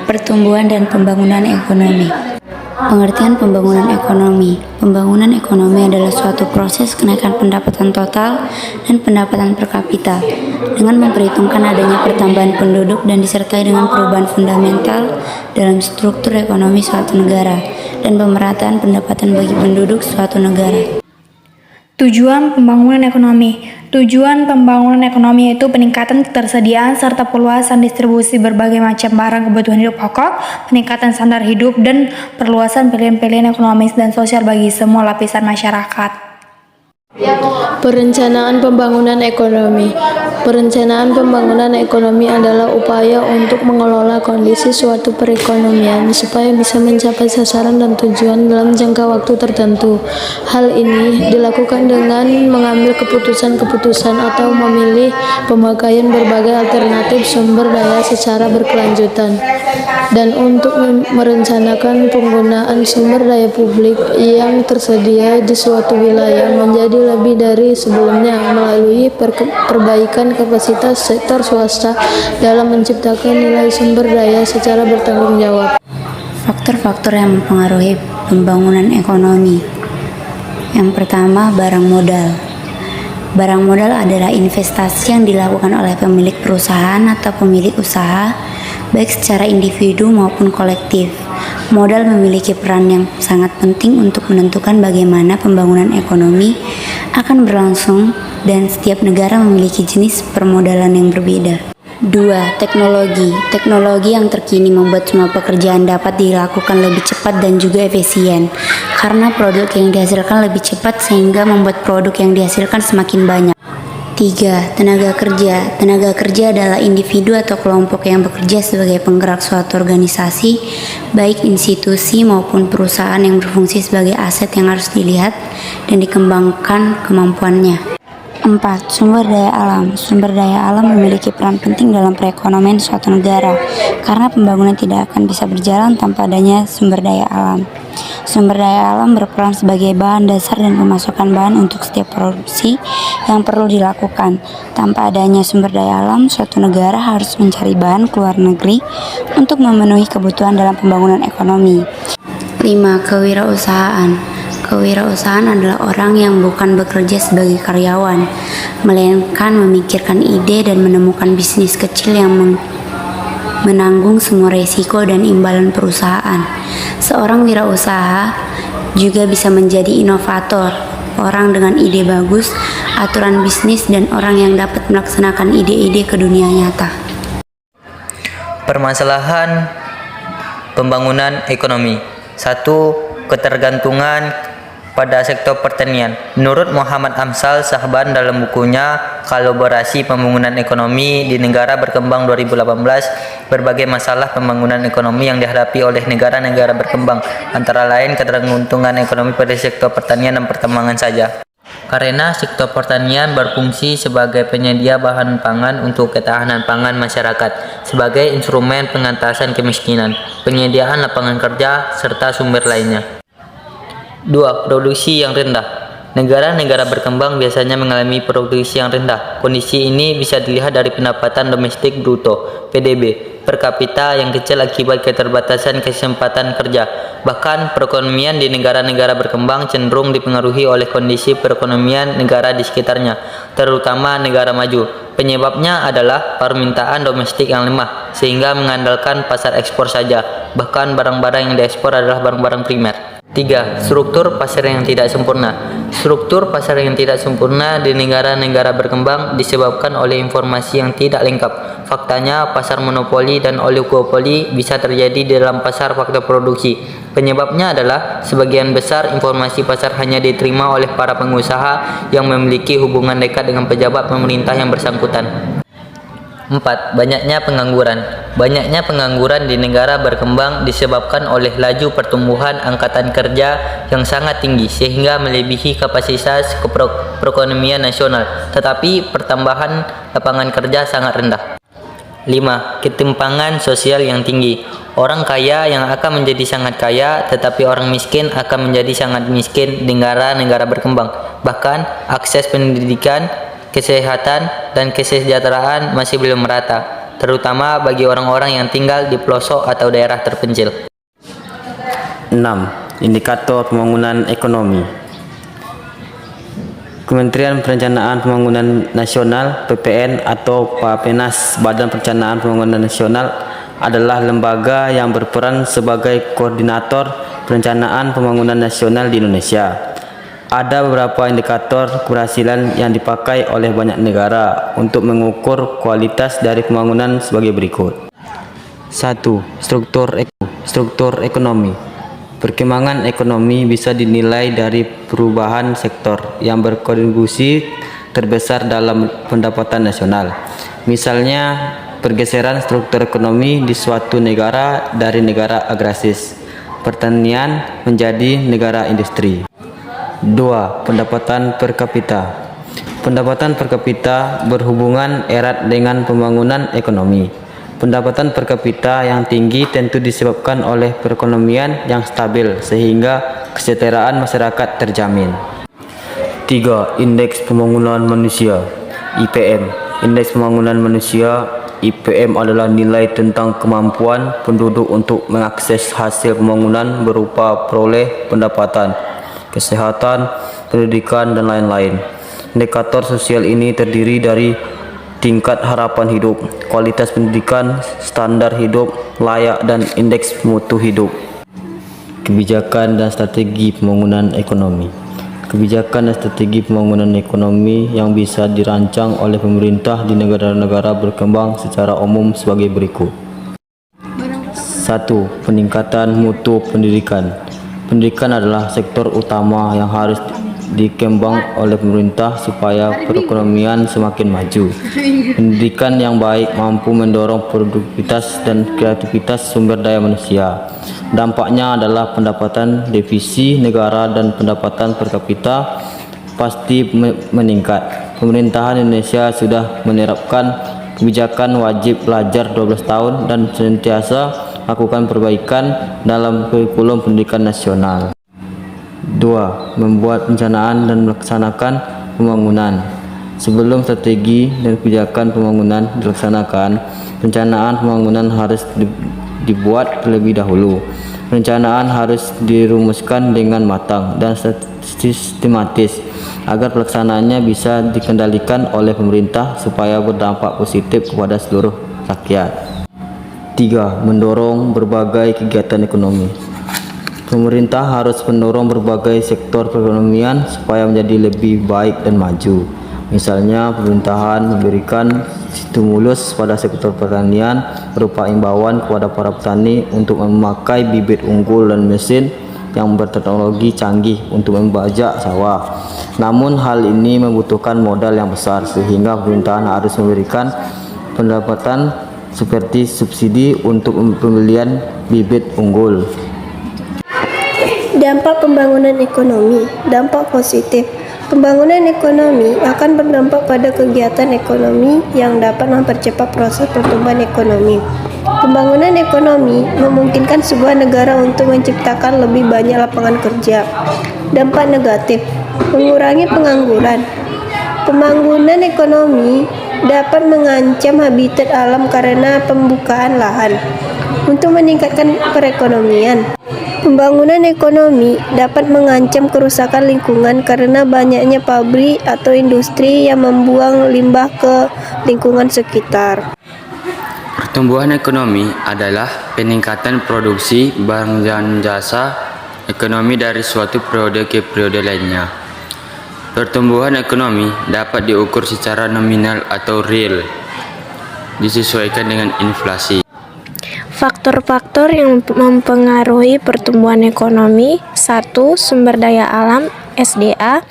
Pertumbuhan dan pembangunan ekonomi. Pengertian pembangunan ekonomi. Pembangunan ekonomi adalah suatu proses kenaikan pendapatan total dan pendapatan per kapita dengan memperhitungkan adanya pertambahan penduduk dan disertai dengan perubahan fundamental dalam struktur ekonomi suatu negara dan pemerataan pendapatan bagi penduduk suatu negara. Tujuan pembangunan ekonomi. Tujuan pembangunan ekonomi yaitu peningkatan ketersediaan serta perluasan distribusi berbagai macam barang kebutuhan hidup pokok, peningkatan standar hidup, dan perluasan pilihan-pilihan ekonomis dan sosial bagi semua lapisan masyarakat. Perencanaan pembangunan ekonomi. Perencanaan pembangunan ekonomi adalah upaya untuk mengelola kondisi suatu perekonomian supaya bisa mencapai sasaran dan tujuan dalam jangka waktu tertentu. Hal ini dilakukan dengan mengambil keputusan-keputusan atau memilih pemakaian berbagai alternatif sumber daya secara berkelanjutan. Dan untuk merencanakan penggunaan sumber daya publik yang tersedia di suatu wilayah menjadi lebih dari sebelumnya melalui perbaikan kapasitas sektor swasta dalam menciptakan nilai sumber daya secara bertanggung jawab. Faktor-faktor yang mempengaruhi pembangunan ekonomi. Yang pertama, barang modal. Barang modal adalah investasi yang dilakukan oleh pemilik perusahaan atau pemilik usaha, baik secara individu maupun kolektif. Modal memiliki peran yang sangat penting untuk menentukan bagaimana pembangunan ekonomi akan berlangsung dan setiap negara memiliki jenis permodalan yang berbeda. 2. Teknologi. Teknologi yang terkini membuat semua pekerjaan dapat dilakukan lebih cepat dan juga efisien karena produk yang dihasilkan lebih cepat sehingga membuat produk yang dihasilkan semakin banyak. 3. Tenaga kerja. Tenaga kerja adalah individu atau kelompok yang bekerja sebagai penggerak suatu organisasi, baik institusi maupun perusahaan yang berfungsi sebagai aset yang harus dilihat dan dikembangkan kemampuannya. 4. Sumber daya alam. Sumber daya alam memiliki peran penting dalam perekonomian suatu negara karena pembangunan tidak akan bisa berjalan tanpa adanya sumber daya alam. Sumber daya alam berperan sebagai bahan dasar dan pemasukan bahan untuk setiap produksi yang perlu dilakukan. Tanpa adanya sumber daya alam, suatu negara harus mencari bahan ke luar negeri untuk memenuhi kebutuhan dalam pembangunan ekonomi. 5. Kewirausahaan. Kewirausahaan adalah orang yang bukan bekerja sebagai karyawan, melainkan memikirkan ide dan menemukan bisnis kecil yang menanggung semua resiko dan imbalan perusahaan. Seorang wirausaha juga bisa menjadi inovator, orang dengan ide bagus, aturan bisnis, dan orang yang dapat melaksanakan ide-ide ke dunia nyata. Permasalahan pembangunan ekonomi. 1. Ketergantungan pada sektor pertanian. Menurut Muhammad Amsal Sahban dalam bukunya Kolaborasi Pembangunan Ekonomi di Negara Berkembang 2018, berbagai masalah pembangunan ekonomi yang dihadapi oleh negara-negara berkembang antara lain ketergantungan ekonomi pada sektor pertanian dan pertambangan saja. Karena sektor pertanian berfungsi sebagai penyedia bahan pangan untuk ketahanan pangan masyarakat, sebagai instrumen pengentasan kemiskinan, penyediaan lapangan kerja, serta sumber lainnya. 2. Produksi yang rendah. Negara-negara berkembang biasanya mengalami produksi yang rendah. Kondisi ini bisa dilihat dari pendapatan domestik bruto (PDB) per kapita yang kecil akibat keterbatasan kesempatan kerja. Bahkan perekonomian di negara-negara berkembang cenderung dipengaruhi oleh kondisi perekonomian negara di sekitarnya, terutama negara maju. Penyebabnya adalah permintaan domestik yang lemah, sehingga mengandalkan pasar ekspor saja. Bahkan barang-barang yang diekspor adalah barang-barang primer. 3. Struktur pasar yang tidak sempurna. Struktur pasar yang tidak sempurna di negara-negara berkembang disebabkan oleh informasi yang tidak lengkap. Faktanya, pasar monopoli dan oligopoli bisa terjadi di dalam pasar faktor produksi. Penyebabnya adalah sebagian besar informasi pasar hanya diterima oleh para pengusaha yang memiliki hubungan dekat dengan pejabat pemerintah yang bersangkutan. 4. Banyaknya pengangguran. Banyaknya pengangguran di negara berkembang disebabkan oleh laju pertumbuhan angkatan kerja yang sangat tinggi sehingga melebihi kapasitas perekonomian nasional, tetapi pertambahan lapangan kerja sangat rendah. 5. Ketimpangan sosial yang tinggi. Orang kaya yang akan menjadi sangat kaya, tetapi orang miskin akan menjadi sangat miskin di negara-negara berkembang. Bahkan akses pendidikan, kesehatan, dan kesejahteraan masih belum merata. terutama bagi orang-orang yang tinggal di pelosok atau daerah terpencil. 6. Indikator pembangunan ekonomi. Kementerian Perencanaan Pembangunan Nasional (PPN) atau Bappenas, Badan Perencanaan Pembangunan Nasional, adalah lembaga yang berperan sebagai koordinator perencanaan pembangunan nasional di Indonesia. Ada beberapa indikator keberhasilan yang dipakai oleh banyak negara untuk mengukur kualitas dari pembangunan sebagai berikut. 1. Struktur ekonomi. Perkembangan ekonomi bisa dinilai dari perubahan sektor yang berkontribusi terbesar dalam pendapatan nasional. Misalnya, pergeseran struktur ekonomi di suatu negara dari negara agraris pertanian menjadi negara industri. 2. Pendapatan per kapita. Pendapatan per kapita berhubungan erat dengan pembangunan ekonomi. Pendapatan per kapita yang tinggi tentu disebabkan oleh perekonomian yang stabil sehingga kesejahteraan masyarakat terjamin. 3. Indeks Pembangunan Manusia (IPM). Indeks Pembangunan Manusia (IPM) adalah nilai tentang kemampuan penduduk untuk mengakses hasil pembangunan berupa peroleh pendapatan, kesehatan, pendidikan, dan lain-lain. Indikator sosial ini terdiri dari tingkat harapan hidup, kualitas pendidikan, standar hidup layak, dan indeks mutu hidup. Kebijakan dan strategi pembangunan ekonomi. Kebijakan dan strategi pembangunan ekonomi yang bisa dirancang oleh pemerintah di negara-negara berkembang secara umum sebagai berikut. 1. Peningkatan mutu pendidikan. Pendidikan adalah sektor utama yang harus dikembang oleh pemerintah supaya perekonomian semakin maju. Pendidikan yang baik mampu mendorong produktivitas dan kreativitas sumber daya manusia. Dampaknya adalah pendapatan devisi negara dan pendapatan per kapita pasti meningkat. Pemerintahan Indonesia sudah menerapkan kebijakan wajib belajar 12 tahun dan senantiasa lakukan perbaikan dalam kurikulum pendidikan nasional. 2. Membuat perencanaan dan melaksanakan pembangunan. Sebelum strategi dan kebijakan pembangunan dilaksanakan, perencanaan pembangunan harus dibuat terlebih dahulu. Perencanaan harus dirumuskan dengan matang dan sistematis agar pelaksanaannya bisa dikendalikan oleh pemerintah supaya berdampak positif kepada seluruh rakyat. 3. Mendorong berbagai kegiatan ekonomi. Pemerintah harus mendorong berbagai sektor perekonomian supaya menjadi lebih baik dan maju. Misalnya, pemerintahan memberikan stimulus pada sektor pertanian berupa imbauan kepada para petani untuk memakai bibit unggul dan mesin yang berteknologi canggih untuk membajak sawah. Namun, hal ini membutuhkan modal yang besar sehingga pemerintahan harus memberikan pendapatan seperti subsidi untuk pembelian bibit unggul. Dampak pembangunan ekonomi. Dampak positif. Pembangunan ekonomi akan berdampak pada kegiatan ekonomi yang dapat mempercepat proses pertumbuhan ekonomi. Pembangunan ekonomi memungkinkan sebuah negara untuk menciptakan lebih banyak lapangan kerja. Dampak negatif. Mengurangi pengangguran. Pembangunan ekonomi dapat mengancam habitat alam karena pembukaan lahan. Untuk meningkatkan perekonomian, pembangunan ekonomi dapat mengancam kerusakan lingkungan karena banyaknya pabrik atau industri yang membuang limbah ke lingkungan sekitar. Pertumbuhan ekonomi adalah peningkatan produksi barang dan jasa ekonomi dari suatu periode ke periode lainnya. Pertumbuhan ekonomi dapat diukur secara nominal atau real, disesuaikan dengan inflasi. Faktor-faktor yang mempengaruhi pertumbuhan ekonomi. 1. Sumber daya alam (SDA),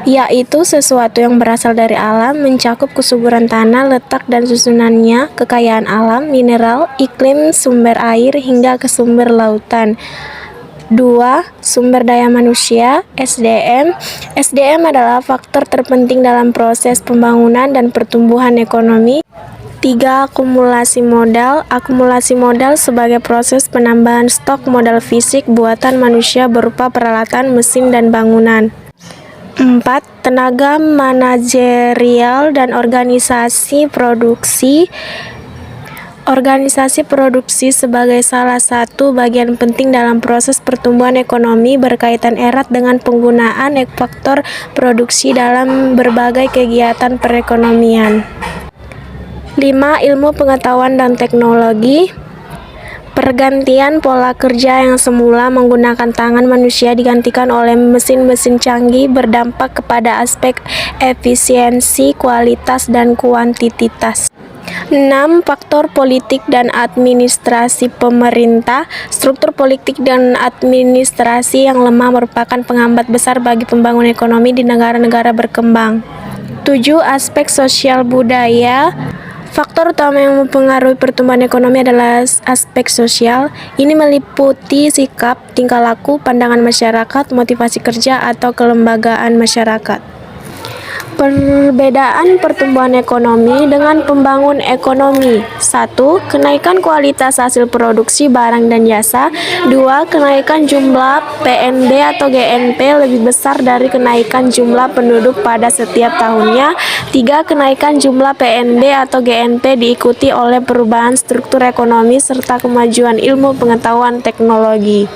yaitu sesuatu yang berasal dari alam, mencakup kesuburan tanah, letak dan susunannya, kekayaan alam, mineral, iklim, sumber air, hingga ke sumber lautan. 2. Sumber daya manusia (SDM). SDM adalah faktor terpenting dalam proses pembangunan dan pertumbuhan ekonomi. 3. Akumulasi modal. Akumulasi modal sebagai proses penambahan stok modal fisik buatan manusia berupa peralatan, mesin, dan bangunan. 4. Tenaga manajerial dan organisasi produksi. Organisasi produksi sebagai salah satu bagian penting dalam proses pertumbuhan ekonomi berkaitan erat dengan penggunaan faktor produksi dalam berbagai kegiatan perekonomian. 5. Ilmu pengetahuan dan teknologi. Pergantian pola kerja yang semula menggunakan tangan manusia digantikan oleh mesin-mesin canggih berdampak kepada aspek efisiensi, kualitas, dan kuantititas. 6. Faktor politik dan administrasi pemerintah. Struktur politik dan administrasi yang lemah merupakan penghambat besar bagi pembangunan ekonomi di negara-negara berkembang. 7. Aspek sosial budaya. Faktor utama yang mempengaruhi pertumbuhan ekonomi adalah aspek sosial. Ini meliputi sikap, tingkah laku, pandangan masyarakat, motivasi kerja, atau kelembagaan masyarakat. Perbedaan pertumbuhan ekonomi dengan pembangun ekonomi. 1. Kenaikan kualitas hasil produksi barang dan jasa. 2. Kenaikan jumlah PNB atau GNP lebih besar dari kenaikan jumlah penduduk pada setiap tahunnya. 3. Kenaikan jumlah PNB atau GNP diikuti oleh perubahan struktur ekonomi serta kemajuan ilmu pengetahuan teknologi.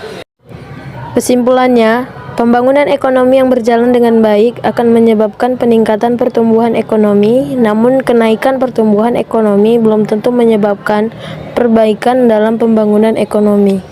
Kesimpulannya, pembangunan ekonomi yang berjalan dengan baik akan menyebabkan peningkatan pertumbuhan ekonomi, namun kenaikan pertumbuhan ekonomi belum tentu menyebabkan perbaikan dalam pembangunan ekonomi.